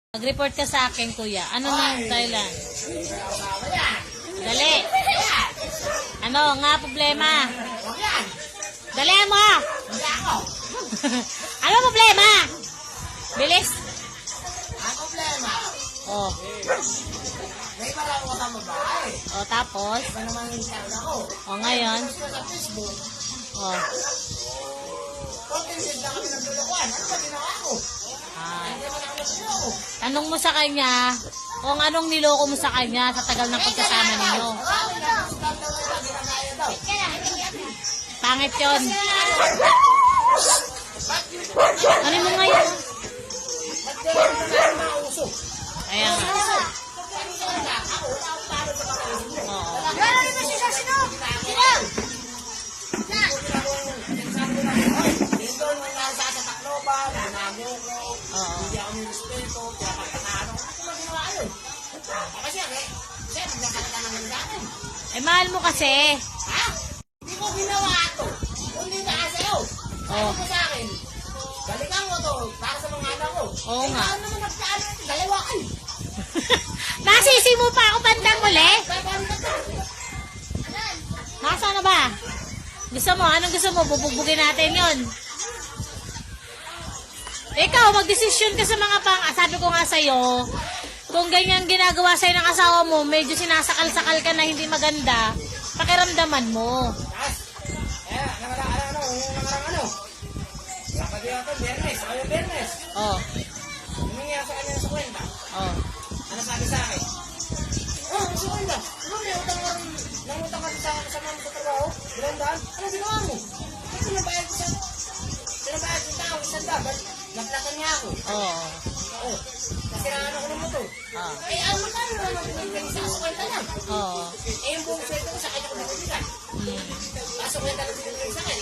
Mag-report ka sa akin, kuya. Ano nang Thailand? Dali. Ano nga problema? Dali mo! Ano problema? Bilis. Ang problema, Oh. may parang ako sa babae. Oh, tapos? Iba naman yung sound ako. Oh, ngayon? Tapos ko sa Facebook, Oh. contented na kami ng tulukuan. Ano ba ginawa ko? Ah. Hindi naman ako nagtuloko. Tanong mo sa kanya kung anong niloko mo sa kanya sa tagal ng pagkasama ninyo. Ginagaya daw. Pangit yun. Ano mo ngayon? Ba't gano'n na natin mga uso? Kaya nga. Ako, wala akong talo sa mga uso mo. Oo. Gano'n ito siya, sino? Sino? Doon mo nga sa Tacloban, binago ko, Oo. hindi ako nirespeto, pinapagtataan ako. Ano ba ginawa yun? Kasi magkakata naman sa akin. Eh, mahal mo kasi. Ha? Hindi ko ginawa ito. Kundi na sa'yo. Ano mo sa akin? Balikan mo to para sa mga anak ko. Oo nga. Ano naman nagkaan ito? Dalawa kayo. Nasisi mo pa ako bandang uli? Babalik ka to. Nasaan na ba? Gusto mo? Anong gusto mo? Bubugbugin natin yon. Ikaw, magdesisyon ka sa mga sabi ko nga sa'yo, kung ganyan ginagawa sa'yo ng asawa mo, medyo sinasakal-sakal ka na hindi maganda, pakiramdaman mo. Dapat yun ako, Bernes. Ayaw Bernes. Oh, Humingi ako sa kanya sa kwenta. oh. Ano sabi sa akin? Oh, gusto ko ba? Ano, may utang ka rin. Nangutang ka sa kasama mo sa trabaho? Ilang daan? Ano ginawa mo? Ay, pinabayad ko sa... Pinabayad ko tao, isang dapat. Naplakan niya ako. Oo. Oo. Kasi naano ko ng motor. Ah. Eh, ang magkano naman pinagpag sa kwenta lang. Oo. Eh, yung buong sweldo ko sa kanya ko binibigay. Hmm. Kaso kwenta lang binibigay sa akin.